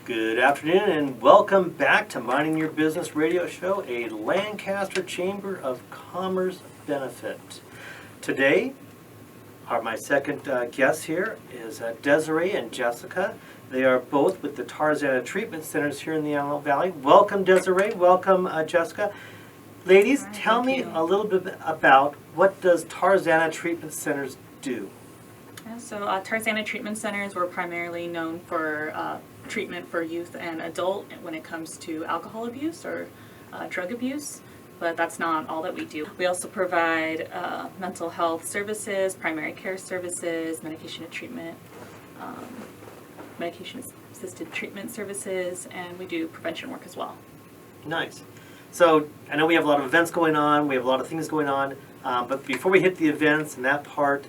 Good afternoon and welcome back to Minding Your Business radio show, a Lancaster Chamber of Commerce benefit. Today, my second guests here is Desiree and Jessica. They are both with the Tarzana treatment centers here in the Antelope Valley. Welcome, Desiree. Welcome, Jessica. Ladies, Hi, tell me you. a little bit about what does Tarzana treatment centers do? So Tarzana treatment centers were primarily known for treatment for youth and adult when it comes to alcohol abuse or drug abuse, but that's not all that we do. We also provide mental health services, primary care services, medication assisted treatment services, and we do prevention work as well. Nice. So I know we have a lot of events going on, we have a lot of things going on, but before we hit the events and that part,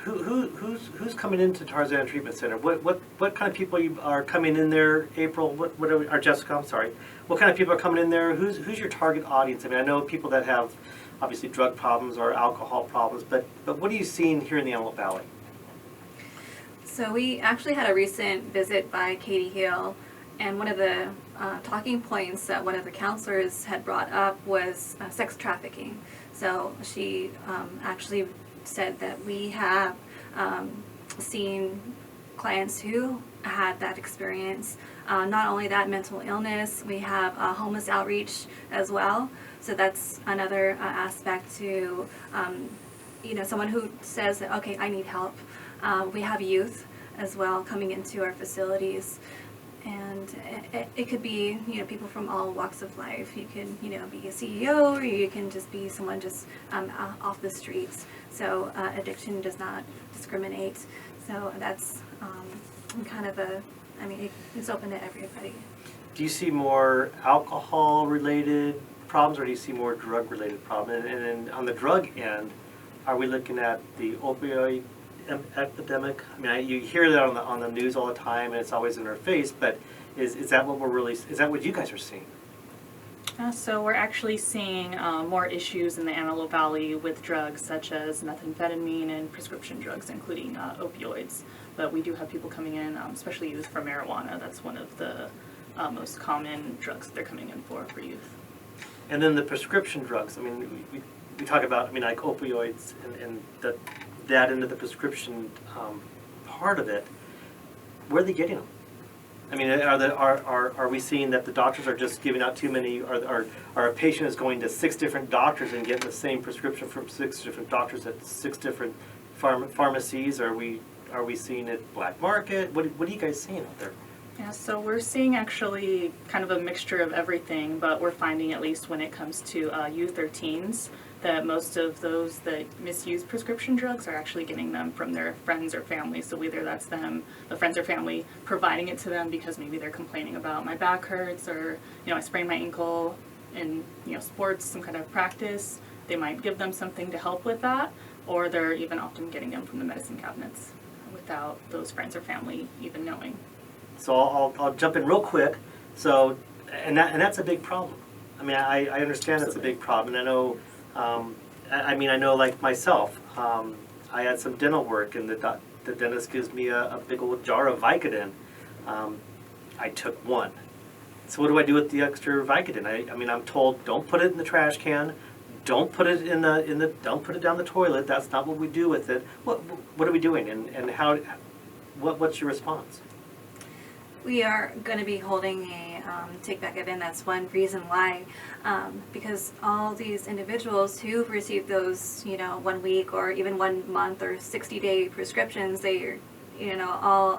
who's coming into Tarzana Treatment Center? What kind of people are coming in there? April, or Jessica? I'm sorry. What kind of people are coming in there? Who's your target audience? I mean, I know people that have obviously drug problems or alcohol problems, but what are you seeing here in the Antelope Valley? So we actually had a recent visit by Katie Hill, and one of the talking points that one of the counselors had brought up was sex trafficking. So she actually said that we have seen clients who had that experience. Not only that, mental illness, we have homeless outreach as well. So that's another aspect to, someone who says that, okay, I need help. We have youth as well coming into our facilities. And it could be, people from all walks of life. You can, be a CEO, or you can just be someone just off the streets. So addiction does not discriminate. So that's kind of it's open to everybody. Do you see more alcohol-related problems, or do you see more drug-related problems? And then on the drug end, are we looking at the opioid epidemic? I mean, you hear that on the news all the time, and it's always in our face. But is that what you guys are seeing? So we're actually seeing more issues in the Antelope Valley with drugs such as methamphetamine and prescription drugs, including opioids. But we do have people coming in, especially youth, for marijuana. That's one of the most common drugs that they're coming in for youth. And then the prescription drugs. I mean, we talk about, like opioids and that into the prescription part of it. Where are they getting them? I mean, are we seeing that the doctors are just giving out too many, or a patient is going to 6 different doctors and getting the same prescription from 6 different doctors at 6 different pharmacies? Are we seeing it black market? What are you guys seeing out there? Yeah, so we're seeing actually kind of a mixture of everything, but we're finding, at least when it comes to youth or teens, that most of those that misuse prescription drugs are actually getting them from their friends or family. So whether that's them, the friends or family, providing it to them because maybe they're complaining about my back hurts, or I sprained my ankle in sports, some kind of practice. They might give them something to help with that, or they're even often getting them from the medicine cabinets without those friends or family even knowing. So I'll jump in real quick. So and that's a big problem. I mean, I understand it's a big problem. And I know. I know, like myself, I had some dental work, and the dentist gives me a big old jar of Vicodin. I took one. So what do I do with the extra Vicodin? I'm told, don't put it in the trash can, don't put it don't put it down the toilet. That's not what we do with it. What are we doing, and how? What's your response? We are going to be holding a take back event. That's one reason why, because all these individuals who've received those, 1 week or even 1 month or 60-day prescriptions, they are, all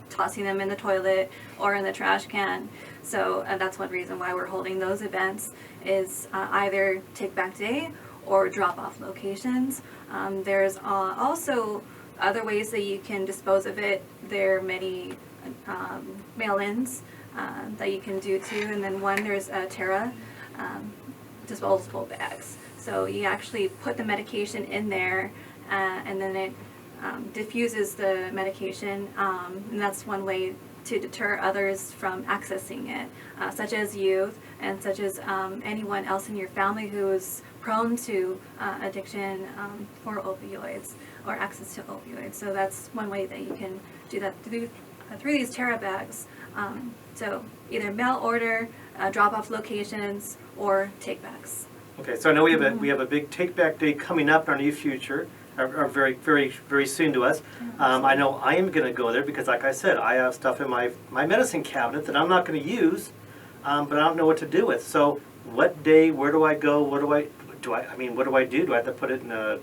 tossing them in the toilet or in the trash can. So that's one reason why we're holding those events, is either take back day or drop off locations. There's also other ways that you can dispose of it. There are many mail-ins that you can do too, and then there's Terra disposable bags. So you actually put the medication in there, and then it diffuses the medication, and that's one way to deter others from accessing it, such as youth and such as anyone else in your family who is prone to addiction for opioids or access to opioids. So that's one way that you can do that through through these Terra bags. So either mail order, drop-off locations, or take backs. Okay, so I know we have a big take back day coming up in our near future, or very very soon to us. I know I am going to go there because, like I said, I have stuff in my medicine cabinet that I'm not going to use, but I don't know what to do with. So what day? Where do I go? What do I do? I mean, what do I do? Do I have to put it in a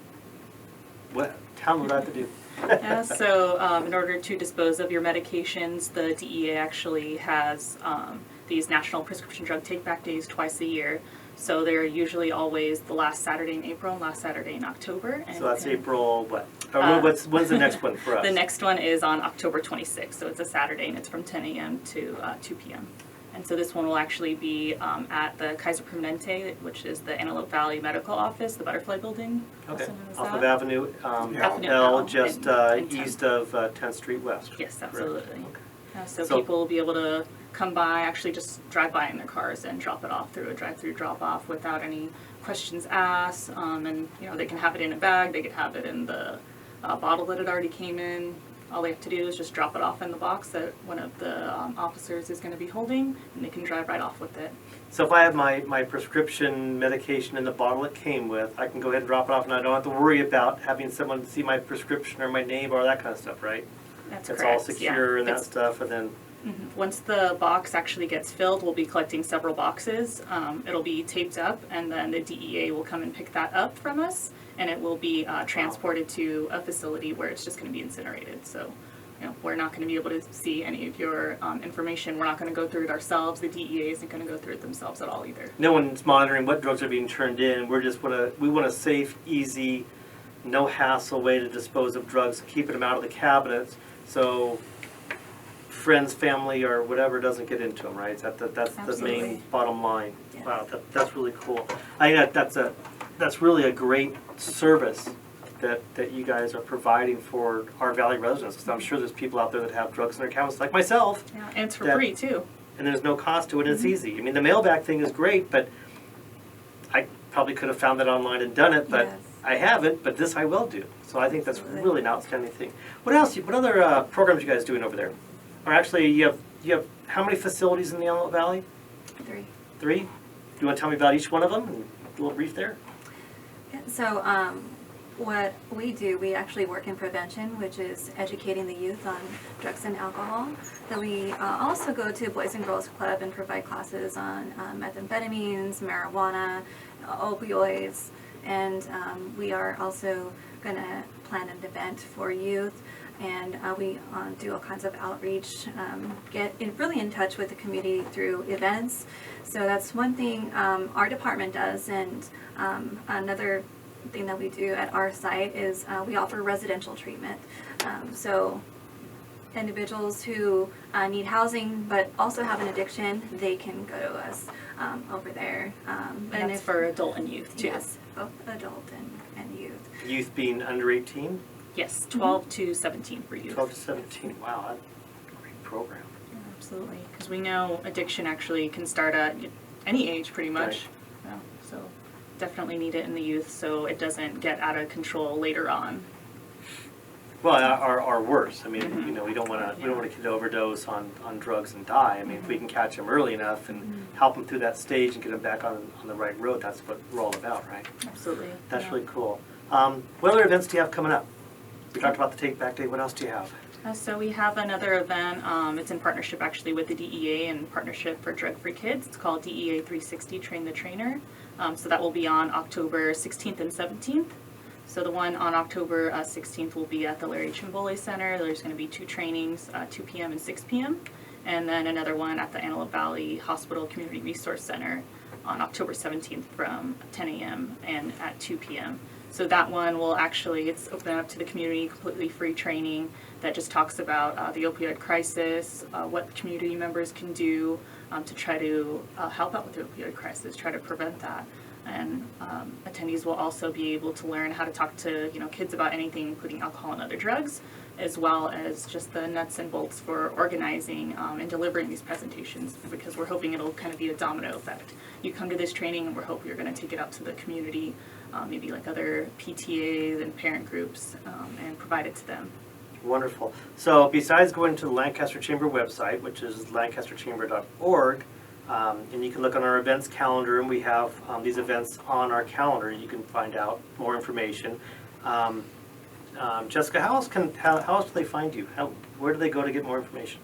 what? Tell me what I have to do. Yeah, so in order to dispose of your medications, the DEA actually has these national prescription drug take-back days twice a year. So they're usually always the last Saturday in April and last Saturday in October. And So that's April what? Or when's the next one for us? The next one is on October 26th, so it's a Saturday, and it's from 10 a.m. to 2 p.m. And so this one will actually be at the Kaiser Permanente, which is the Antelope Valley Medical Office, the Butterfly Building. Okay, also known as off that. of Avenue Avenue L, L just and 10th. east of 10th Street West. Yes, Correct. absolutely. Okay. So So- people will be able to come by, actually just drive by in their cars and drop it off through a drive-through drop-off without any questions asked. And they can have it in a bag, they could have it in the bottle that it already came in. All they have to do is just drop it off in the box that one of the officers is going to be holding, and they can drive right off with it. So if I have my prescription medication in the bottle it came with, I can go ahead and drop it off, and I don't have to worry about having someone see my prescription or my name or that kind of stuff, right? That's It's correct. all secure yeah. and that It's- stuff, and then Once the box actually gets filled, we'll be collecting several boxes. It'll be taped up, and then the DEA will come and pick that up from us, and it will be transported to a facility where it's just going to be incinerated. So, we're not going to be able to see any of your information. We're not going to go through it ourselves. The DEA isn't going to go through it themselves at all either. no one's monitoring what drugs are being turned in. We want a safe, easy, no hassle way to dispose of drugs, keeping them out of the cabinets, so friends, family, or whatever doesn't get into them, right? That's the Absolutely. main bottom line. Yes. Wow, that's really cool. I think that's really a great service that you guys are providing for our Valley residents. Because I'm sure there's people out there that have drugs in their cabinets, like myself, Yeah, and it's for That- free too. and there's no cost to it, and it's easy. I mean, the mailback thing is great, but I probably could have found that online and done it, but Yes. I haven't, but this I will do. So I think that's Absolutely. really an outstanding thing. What else? What other programs you guys doing over there? Or actually, you have how many facilities in the Antelope Valley? 3. 3? Do you want to tell me about each one of them? And a little brief there. So what we do, we actually work in prevention, which is educating the youth on drugs and alcohol. Then we also go to Boys and Girls Club and provide classes on methamphetamines, marijuana, opioids, and we are also going to plan an event for youth. And we do all kinds of outreach, get really in touch with the community through events. So that's one thing our department does. And another thing that we do at our site is we offer residential treatment. So individuals who need housing but also have an addiction, they can go to us over there. And that's for adult and youth too. Yes, both adult and youth. Youth being under 18, Yes, 12 to 17 for youth. 12 to 17. Wow, that's a great program. Yeah, absolutely, because we know addiction actually can start at any age pretty much. Right. Yeah, so definitely need it in the youth so it doesn't get out of control later on. Well, or worse. I mean, we don't want a kid to overdose on drugs and die. I mean, if we can catch them early enough and help them through that stage and get them back on the right road, that's what we're all about, right? Absolutely. That's yeah. really cool. What other events do you have coming up? We talked about the Take Back Day. What else do you have? So we have another event. It's in partnership actually with the DEA and Partnership for Drug-Free Kids. It's called DEA 360 Train the Trainer. So that will be on October 16th and 17th. So the one on October 16th will be at the Larry Chimbole Center. There's going to be 2 trainings, 2 p.m. and 6 p.m. And then another one at the Antelope Valley Hospital Community Resource Center on October 17th from 10 a.m. and at 2 p.m. So that one will actually, it's open up to the community, completely free training that just talks about the opioid crisis, what community members can do to try to help out with the opioid crisis, try to prevent that. And attendees will also be able to learn how to talk to kids about anything, including alcohol and other drugs, as well as just the nuts and bolts for organizing and delivering these presentations, because we're hoping it'll kind of be a domino effect. You come to this training and we're hoping you're going to take it out to the community, maybe like other PTAs and parent groups, and provide it to them. Wonderful. So besides going to the Lancaster Chamber website, which is lancasterchamber.org, and you can look on our events calendar, and we have these events on our calendar. You can find out more information. Jessica, how else do they find you? Where do they go to get more information?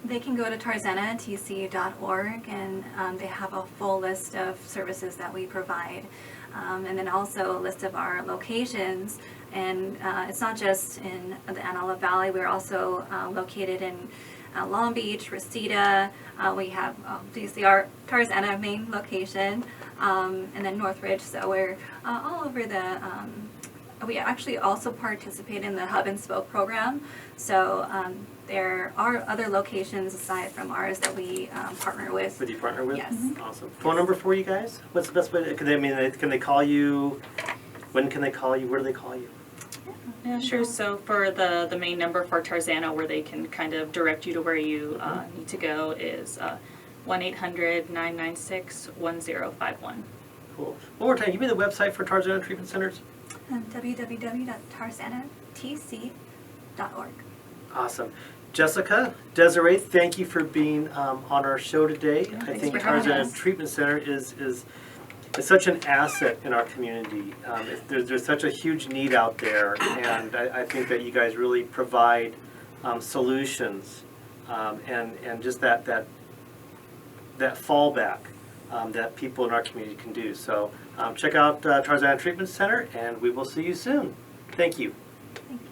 They can go to tarzanatc.org, and they have a full list of services that we provide, and then also a list of our locations. And it's not just in the Antelope Valley. We're also located in Long Beach, Reseda. We have obviously our Tarzana main location, and then Northridge. So we're all over the. We actually also participate in the Hub and Spoke program. So there are other locations aside from ours that we partner with. Would you partner with? Yes. Awesome. Phone number for you guys? What's the best way? Can they call you? When can they call you? Where do they call you? Yeah, sure. So for the main number for Tarzana, where they can kind of direct you to where you need to go, is 1-800-996-1051. Cool. One more time, give me the website for Tarzana Treatment Centers. www.tarzanatc.org. Awesome. Jessica, Desiree, thank you for being on our show today. Yeah, I thanks think for having Tarzana us. Treatment Center is such an asset in our community. There's such a huge need out there, and I think that you guys really provide solutions and just that fallback that people in our community can do. So check out Tarzana Treatment Center, and we will see you soon. Thank you. Thank you.